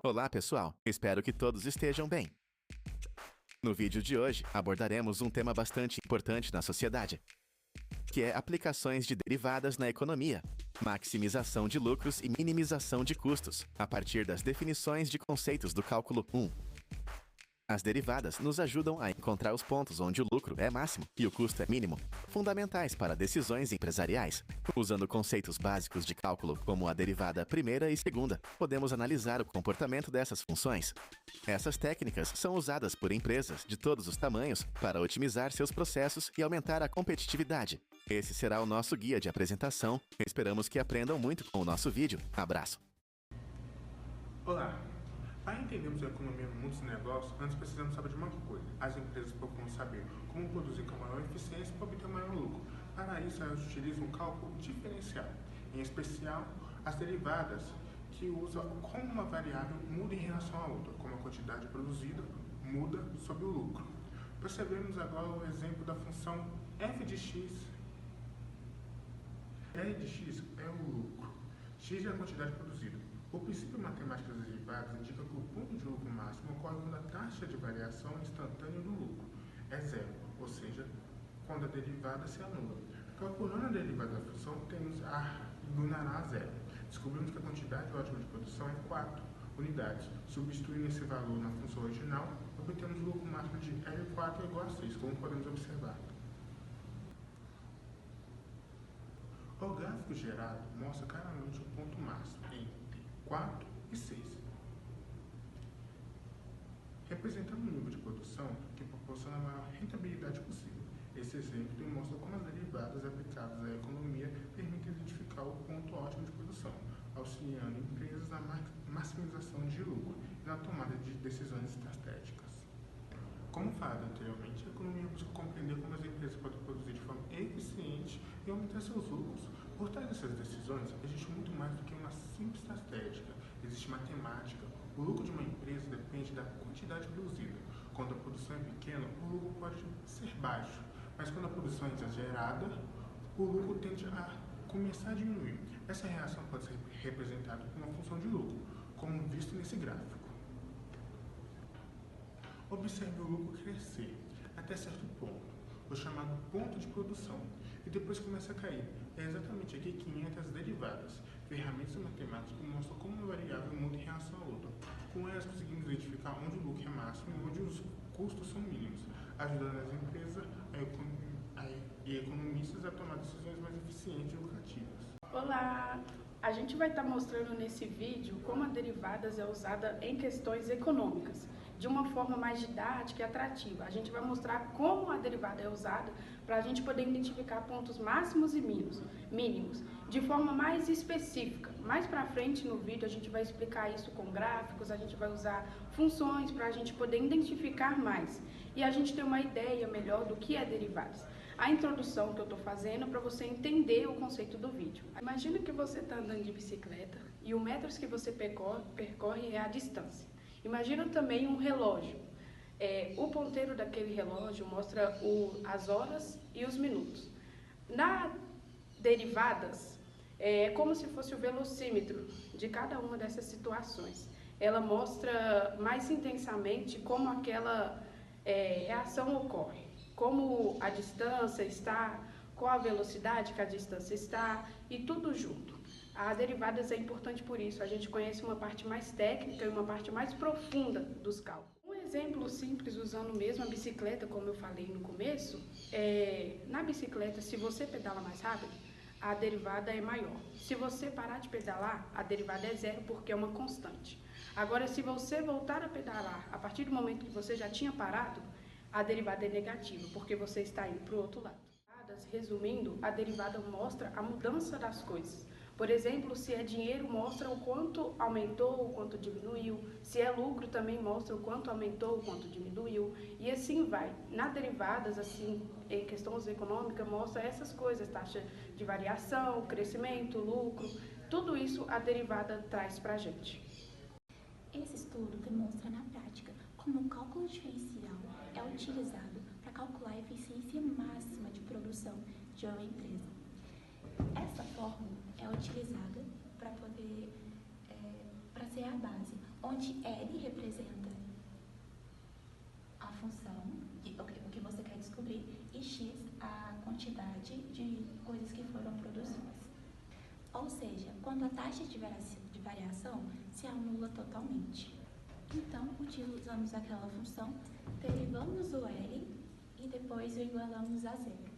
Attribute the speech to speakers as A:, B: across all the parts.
A: Olá, pessoal! Espero que todos estejam bem. No vídeo de hoje, abordaremos um tema bastante importante na sociedade, que é aplicações de derivadas na economia, maximização de lucros e minimização de custos, a partir das definições de conceitos do cálculo 1. As derivadas nos ajudam a encontrar os pontos onde o lucro é máximo e o custo é mínimo, fundamentais para decisões empresariais. Usando conceitos básicos de cálculo, como a derivada primeira e segunda, podemos analisar o comportamento dessas funções. Essas técnicas são usadas por empresas de todos os tamanhos para otimizar seus processos e aumentar a competitividade. Esse será o nosso guia de apresentação. Esperamos que aprendam muito com o nosso vídeo. Abraço!
B: Olá! Para entendermos a economia no mundo dos negócios, antes precisamos saber de uma coisa. As empresas procuram saber como produzir com maior eficiência para obter maior lucro. Para isso, elas utilizam um cálculo diferencial, em especial as derivadas, que usam como uma variável muda em relação à outra, como a quantidade produzida muda sobre o lucro. Percebemos agora o exemplo da função f de x. R de x é o lucro, x é a quantidade produzida. O princípio matemático das derivadas indica que o ponto de lucro máximo ocorre quando a taxa de variação instantânea do lucro é zero, ou seja, quando a derivada se anula. Calculando a derivada da função, temos a igualará a zero. Descobrimos que a quantidade ótima de produção é 4 unidades. Substituindo esse valor na função original, obtemos o lucro máximo de L4 igual a 6, como podemos observar. O gráfico gerado mostra claramente o ponto máximo entre 4 e 6, representando um nível de produção que proporciona a maior rentabilidade possível. Esse exemplo demonstra como as derivadas aplicadas à economia permitem identificar o ponto ótimo de produção, auxiliando empresas na maximização de lucro e na tomada de decisões estratégicas. Como falado anteriormente, a economia busca compreender como as empresas podem produzir de forma eficiente e aumentar seus lucros. Por trás dessas decisões, existe muito mais do que uma simples estratégia. Existe matemática. O lucro de uma empresa depende da quantidade produzida. Quando a produção é pequena, o lucro pode ser baixo, mas quando a produção é exagerada, o lucro tende a começar a diminuir. Essa reação pode ser representada por uma função de lucro, como visto nesse gráfico. Observe o lucro crescer até certo ponto, o chamado ponto de produção, e depois começa a cair. É exatamente aqui que entram as derivadas, ferramentas matemáticas que mostram como uma variável muda em relação à outra. Com elas conseguimos identificar onde o lucro é máximo e onde os custos são mínimos, ajudando as empresas e economistas a tomar decisões mais eficientes e lucrativas.
C: Olá! A gente vai estar mostrando nesse vídeo como a derivadas é usada em questões econômicas, de uma forma mais didática e atrativa. A gente vai mostrar como a derivada é usada para a gente poder identificar pontos máximos e mínimos, de forma mais específica. Mais para frente no vídeo a gente vai explicar isso com gráficos, a gente vai usar funções para a gente poder identificar mais e a gente ter uma ideia melhor do que é derivadas. A introdução que eu estou fazendo é para você entender o conceito do vídeo. Imagina que você está andando de bicicleta e o metros que você percorre é a distância. Imagina também um relógio. O ponteiro daquele relógio mostra as horas e os minutos. Na derivadas, é como se fosse o velocímetro de cada uma dessas situações. Ela mostra mais intensamente como aquela reação ocorre, como a distância está, qual a velocidade que a distância está e tudo junto. A derivadas é importante por isso, a gente conhece uma parte mais técnica e uma parte mais profunda dos cálculos. Um exemplo simples, usando mesmo a bicicleta, como eu falei no começo, na bicicleta, se você pedala mais rápido, a derivada é maior. Se você parar de pedalar, a derivada é zero, porque é uma constante. Agora, se você voltar a pedalar, a partir do momento que você já tinha parado, a derivada é negativa, porque você está indo para o outro lado. Resumindo, a derivada mostra a mudança das coisas. Por exemplo, se é dinheiro, mostra o quanto aumentou, o quanto diminuiu. Se é lucro, também mostra o quanto aumentou, o quanto diminuiu. E assim vai. Na derivadas, assim, em questões econômicas, mostra essas coisas, taxa de variação, crescimento, lucro. Tudo isso a derivada traz para a gente.
D: Esse estudo demonstra na prática como o cálculo diferencial é utilizado para calcular a eficiência máxima de produção de uma empresa. Essa fórmula é utilizada para ser a base onde L representa a função, o que você quer descobrir, e X a quantidade de coisas que foram produzidas. Ou seja, quando a taxa de variação se anula totalmente. Então, utilizamos aquela função, derivamos o L e depois o igualamos a zero.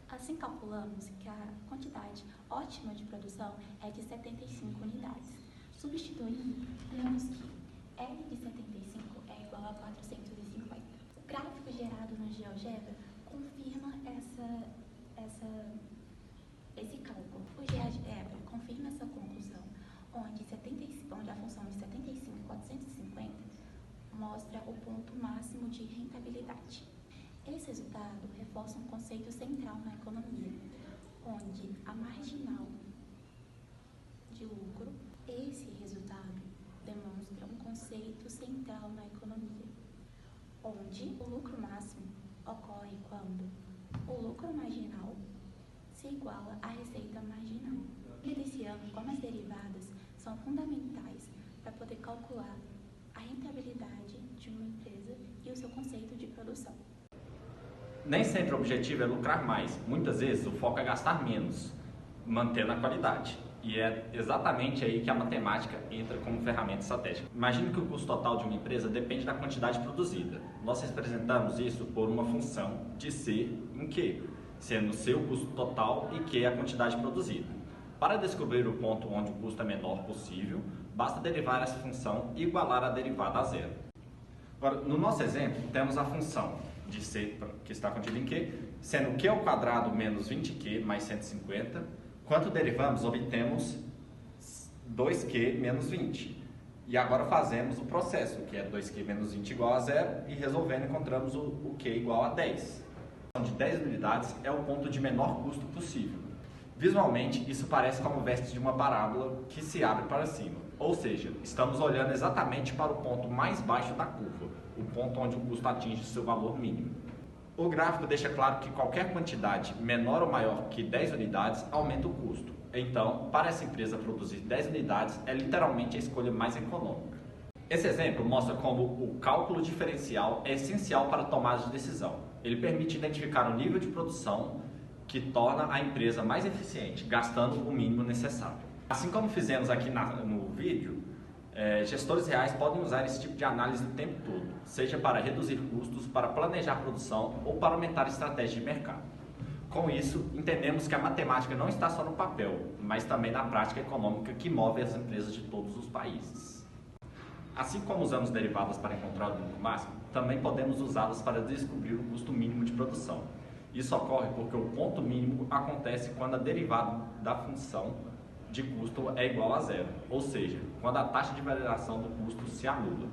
D: Assim, calculamos que a quantidade ótima de produção é de 75 unidades. Substituindo, temos que L de 75 é igual a 450. O gráfico gerado no GeoGebra confirma esse cálculo. O GeoGebra confirma essa conclusão, onde a função de 75 e 450 mostra o ponto máximo de rentabilidade. Esse resultado reforça um conceito central na economia, onde a marginal de lucro, esse resultado demonstra um conceito central na economia, onde o lucro máximo ocorre quando o lucro marginal se iguala à receita marginal. Evidenciando como as derivadas são fundamentais para poder calcular a rentabilidade de uma empresa e o seu conceito de produção.
E: Nem sempre o objetivo é lucrar mais. Muitas vezes o foco é gastar menos, mantendo a qualidade. E é exatamente aí que a matemática entra como ferramenta estratégica. Imagine que o custo total de uma empresa depende da quantidade produzida. Nós representamos isso por uma função de C em Q, sendo C o custo total e Q a quantidade produzida. Para descobrir o ponto onde o custo é menor possível, basta derivar essa função e igualar a derivada a zero. Agora, no nosso exemplo, temos a função de C, que está contida em Q, sendo Q ao quadrado menos 20Q mais 150. Quando derivamos, obtemos 2Q menos 20. E agora fazemos o processo, que é 2Q menos 20 igual a zero, e resolvendo encontramos o Q igual a 10. De 10 unidades é o ponto de menor custo possível. Visualmente, isso parece como o vértice de uma parábola que se abre para cima. Ou seja, estamos olhando exatamente para o ponto mais baixo da curva, o ponto onde o custo atinge seu valor mínimo. O gráfico deixa claro que qualquer quantidade menor ou maior que 10 unidades aumenta o custo. Então, para essa empresa produzir 10 unidades é literalmente a escolha mais econômica. Esse exemplo mostra como o cálculo diferencial é essencial para a tomada de decisão. Ele permite identificar o nível de produção que torna a empresa mais eficiente, gastando o mínimo necessário. Assim como fizemos aqui no vídeo, gestores reais podem usar esse tipo de análise o tempo todo, seja para reduzir custos, para planejar a produção ou para aumentar a estratégia de mercado. Com isso, entendemos que a matemática não está só no papel, mas também na prática econômica que move as empresas de todos os países. Assim como usamos derivadas para encontrar o lucro máximo, também podemos usá-las para descobrir o custo mínimo de produção. Isso ocorre porque o ponto mínimo acontece quando a derivada da função de custo é igual a zero, ou seja, quando a taxa de variação do custo se anula.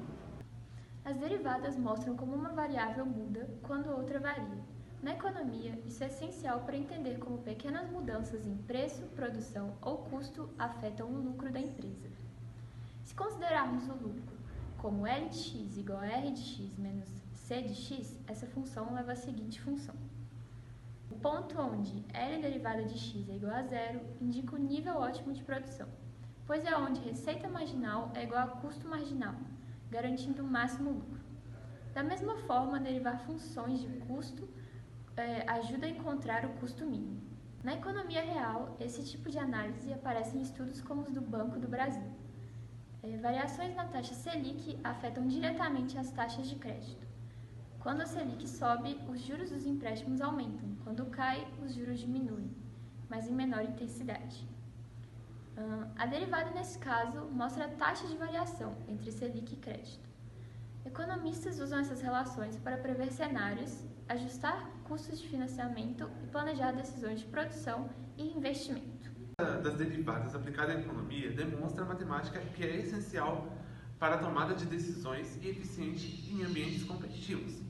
F: As derivadas mostram como uma variável muda quando outra varia. Na economia, isso é essencial para entender como pequenas mudanças em preço, produção ou custo afetam o lucro da empresa. Se considerarmos o lucro como L de x igual a R de x menos C de x, essa função leva à seguinte função. O ponto onde L derivada de x é igual a zero indica o nível ótimo de produção, pois é onde receita marginal é igual a custo marginal, garantindo o máximo lucro. Da mesma forma, derivar funções de custo ajuda a encontrar o custo mínimo. Na economia real, esse tipo de análise aparece em estudos como os do Banco do Brasil. Variações na taxa Selic afetam diretamente as taxas de crédito. Quando a Selic sobe, os juros dos empréstimos aumentam. Quando cai, os juros diminuem, mas em menor intensidade. A derivada, nesse caso, mostra a taxa de variação entre Selic e crédito. Economistas usam essas relações para prever cenários, ajustar custos de financiamento e planejar decisões de produção e investimento.
G: Das derivadas aplicada à economia demonstra a matemática que é essencial para a tomada de decisões e eficiente em ambientes competitivos.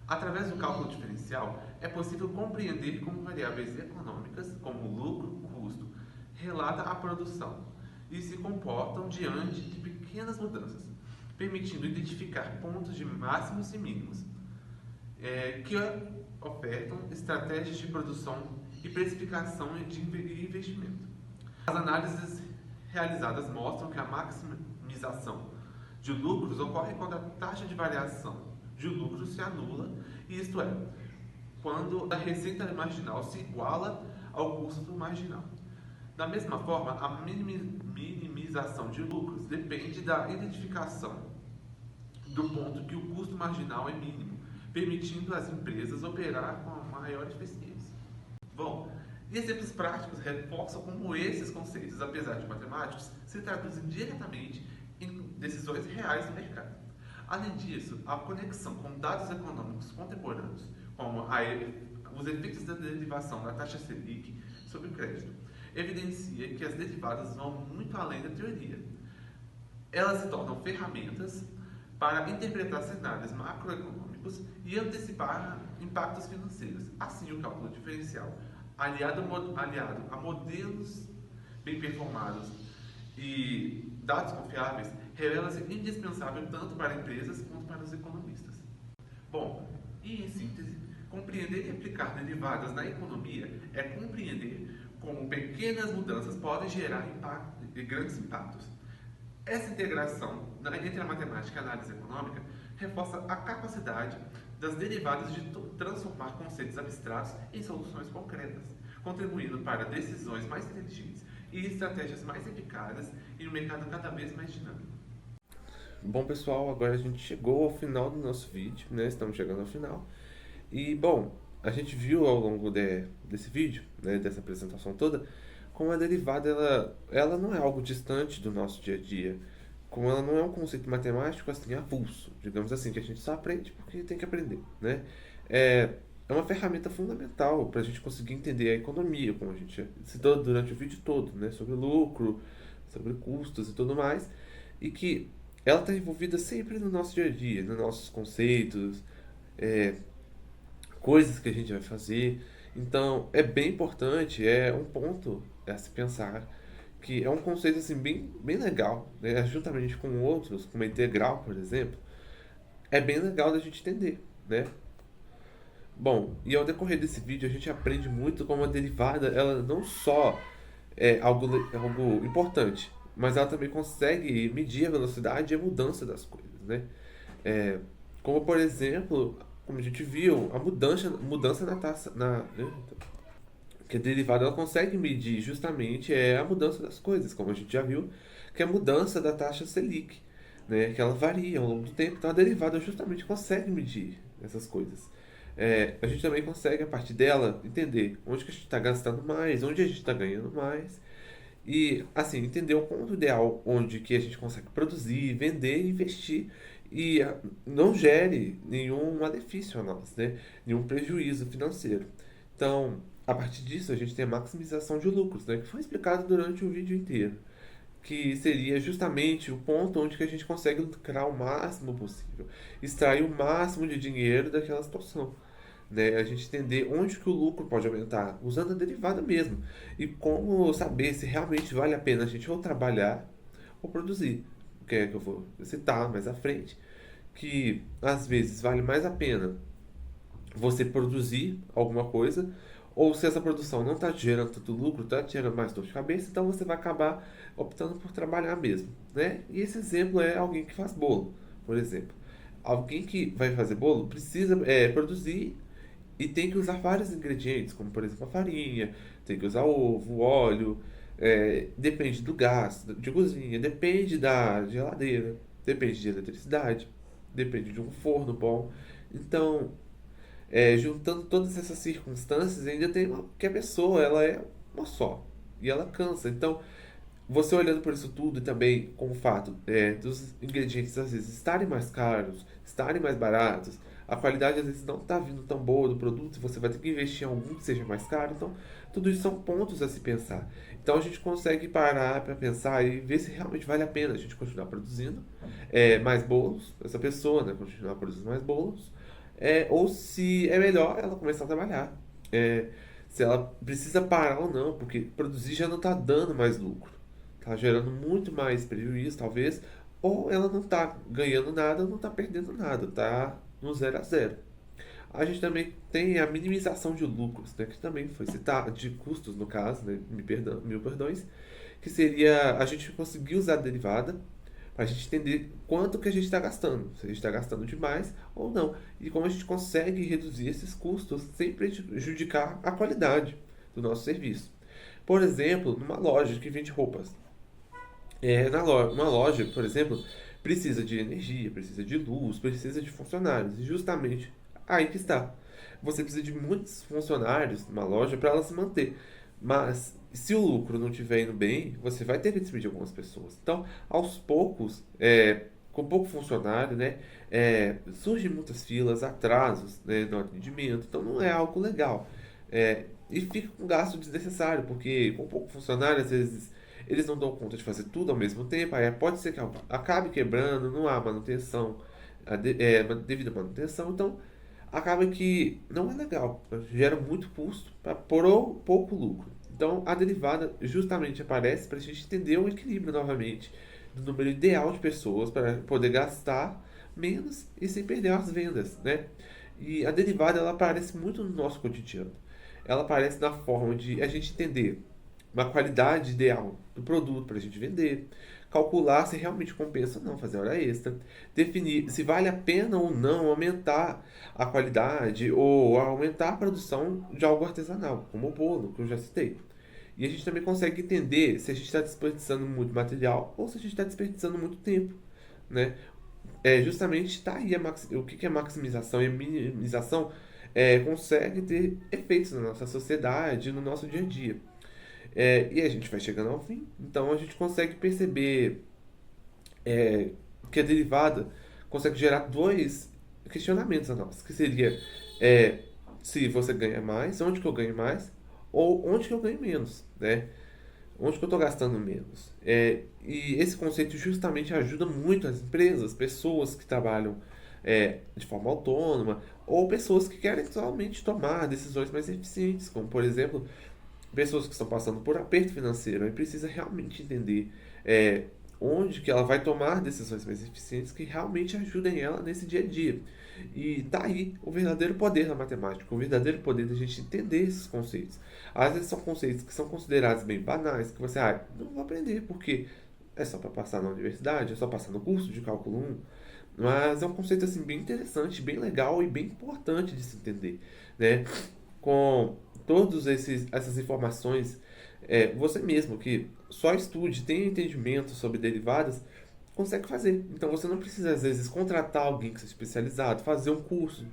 G: Através do cálculo diferencial, é possível compreender como variáveis econômicas, como lucro, custo, relata a produção e se comportam diante de pequenas mudanças, permitindo identificar pontos de máximos e mínimos, que ofertam estratégias de produção e precificação de investimento. As análises realizadas mostram que a maximização minimização de lucros ocorre quando a taxa de variação de lucro se anula, isto é, quando a receita marginal se iguala ao custo marginal. Da mesma forma, a minimização de lucros depende da identificação do ponto que o custo marginal é mínimo, permitindo às empresas operar com a maior eficiência. Bom, exemplos práticos reforçam como esses conceitos, apesar de matemáticos, se traduzem diretamente em decisões reais do mercado. Além disso, a conexão com dados econômicos contemporâneos, como os efeitos da derivação da taxa Selic sobre o crédito, evidencia que as derivadas vão muito além da teoria. Elas se tornam ferramentas para interpretar cenários macroeconômicos e antecipar impactos financeiros. Assim, o cálculo diferencial, aliado a modelos bem performados e dados confiáveis, revela-se indispensável tanto para empresas quanto para os economistas. Bom, e em síntese, compreender e aplicar derivadas na economia é compreender como pequenas mudanças podem gerar grandes impactos. Essa integração entre a matemática e a análise econômica reforça a capacidade das derivadas de transformar conceitos abstratos em soluções concretas, contribuindo para decisões mais inteligentes e estratégias mais eficazes em um mercado cada vez mais dinâmico.
H: Bom, pessoal, agora a gente chegou ao final do nosso vídeo, né? Estamos chegando ao final. E, bom, a gente viu ao longo desse vídeo, né, dessa apresentação toda, como a derivada ela não é algo distante do nosso dia a dia, como ela não é um conceito matemático assim avulso, digamos assim, que a gente só aprende porque tem que aprender, né? É uma ferramenta fundamental para a gente conseguir entender a economia, como a gente citou durante o vídeo todo, né? Sobre lucro, sobre custos e tudo mais, e que ela está envolvida sempre no nosso dia a dia, nos nossos conceitos, coisas que a gente vai fazer. Então, é bem importante, é um ponto a se pensar, que é um conceito assim, bem legal, né? Juntamente com outros, como a integral, por exemplo, é bem legal da gente entender, né? Bom, e ao decorrer desse vídeo a gente aprende muito como a derivada, ela não só é algo importante, mas ela também consegue medir a velocidade e a mudança das coisas, né? Como, por exemplo, como a gente viu, a mudança na taxa, que a derivada ela consegue medir justamente a mudança das coisas, como a gente já viu, que é a mudança da taxa Selic, né? Que ela varia ao longo do tempo, então a derivada justamente consegue medir essas coisas. A gente também consegue, a partir dela, entender onde que a gente está gastando mais, onde a gente está ganhando mais, e, assim, entender o ponto ideal onde que a gente consegue produzir, vender e investir e não gere nenhum malefício a nós, né? Nenhum prejuízo financeiro. Então, a partir disso, a gente tem a maximização de lucros, né? Que foi explicado durante o vídeo inteiro, que seria justamente o ponto onde que a gente consegue lucrar o máximo possível, extrair o máximo de dinheiro daquela situação, né? A gente entender onde que o lucro pode aumentar, usando a derivada mesmo, e como saber se realmente vale a pena a gente ou trabalhar ou produzir, que é que eu vou citar mais à frente, que às vezes vale mais a pena você produzir alguma coisa, ou se essa produção não está gerando tanto lucro, está gerando mais dor de cabeça, então você vai acabar optando por trabalhar mesmo, né? E esse exemplo é alguém que faz bolo, por exemplo. Alguém que vai fazer bolo precisa produzir e tem que usar vários ingredientes, como por exemplo a farinha, tem que usar ovo, óleo, depende do gás de cozinha, depende da geladeira, depende de eletricidade, depende de um forno bom. Então, juntando todas essas circunstâncias, ainda tem que a pessoa ela é uma só e ela cansa. Então, você olhando por isso tudo e também com o fato dos ingredientes às vezes estarem mais caros, estarem mais baratos, a qualidade às vezes não está vindo tão boa do produto, você vai ter que investir em algum que seja mais caro. Então, tudo isso são pontos a se pensar. Então, a gente consegue parar para pensar e ver se realmente vale a pena a gente continuar produzindo mais bolos, essa pessoa, né, continuar produzindo mais bolos, ou se é melhor ela começar a trabalhar. Se ela precisa parar ou não, porque produzir já não está dando mais lucro. Está gerando muito mais prejuízo, talvez, ou ela não está ganhando nada, não está perdendo nada, está no 0 a 0. A gente também tem a minimização de lucros, né, que também foi citado, de custos no caso, né, mil perdões, que seria a gente conseguir usar a derivada para a gente entender quanto que a gente está gastando, se a gente está gastando demais ou não, e como a gente consegue reduzir esses custos sem prejudicar a qualidade do nosso serviço. Por exemplo, numa loja que vende roupas. Uma loja, por exemplo, precisa de energia, precisa de luz, precisa de funcionários. E justamente aí que está. Você precisa de muitos funcionários numa loja para ela se manter. Mas se o lucro não estiver indo bem, você vai ter que despedir algumas pessoas. Então, aos poucos, com pouco funcionário, né, surgem muitas filas, atrasos, né, no atendimento. Então, não é algo legal. E fica um gasto desnecessário, porque com pouco funcionário, às vezes, eles não dão conta de fazer tudo ao mesmo tempo. Aí pode ser que acabe quebrando, não há manutenção, devida manutenção. Então, acaba que não é legal, gera muito custo para pouco lucro. Então, a derivada justamente aparece para a gente entender o equilíbrio novamente do número ideal de pessoas para poder gastar menos e sem perder as vendas, né? E a derivada ela aparece muito no nosso cotidiano. Ela aparece na forma de a gente entender uma qualidade ideal do produto para a gente vender, calcular se realmente compensa ou não fazer hora extra, definir se vale a pena ou não aumentar a qualidade ou aumentar a produção de algo artesanal, como o bolo, que eu já citei. E a gente também consegue entender se a gente está desperdiçando muito material ou se a gente está desperdiçando muito tempo, né? Justamente está aí o que é maximização e minimização consegue ter efeitos na nossa sociedade, no nosso dia a dia. E a gente vai chegando ao fim, então a gente consegue perceber que a derivada consegue gerar dois questionamentos a nós, que seria se você ganha mais, onde que eu ganho mais, ou onde que eu ganho menos, né? Onde que eu estou gastando menos. E esse conceito justamente ajuda muito as empresas, pessoas que trabalham de forma autônoma, ou pessoas que querem somente tomar decisões mais eficientes, como por exemplo, pessoas que estão passando por aperto financeiro e precisa realmente entender onde que ela vai tomar decisões mais eficientes que realmente ajudem ela nesse dia a dia. E tá aí o verdadeiro poder da matemática, o verdadeiro poder da gente entender esses conceitos. Às vezes são conceitos que são considerados bem banais, que você, não vou aprender, porque é só para passar na universidade, é só passar no curso de cálculo 1. Mas é um conceito assim, bem interessante, bem legal e bem importante de se entender, né? Com todas essas informações, você mesmo que só estude, tenha entendimento sobre derivadas, consegue fazer. Então você não precisa, às vezes, contratar alguém que seja especializado, fazer um curso,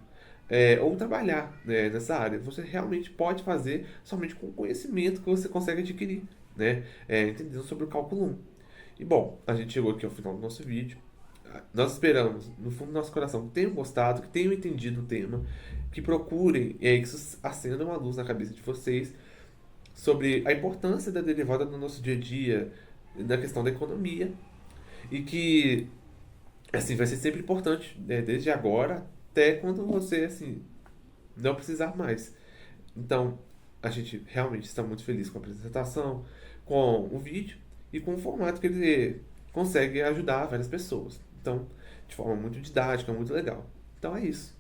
H: ou trabalhar, né, nessa área. Você realmente pode fazer somente com o conhecimento que você consegue adquirir, né? Entendendo sobre o cálculo 1. E bom, a gente chegou aqui ao final do nosso vídeo. Nós esperamos, no fundo do nosso coração, que tenham gostado, que tenham entendido o tema, que procurem, que isso acenda uma luz na cabeça de vocês sobre a importância da derivada no nosso dia a dia, na questão da economia, e que assim vai ser sempre importante, né, desde agora até quando você assim não precisar mais. Então, a gente realmente está muito feliz com a apresentação, com o vídeo e com o formato que ele consegue ajudar várias pessoas. Então, de forma muito didática, muito legal. Então é isso.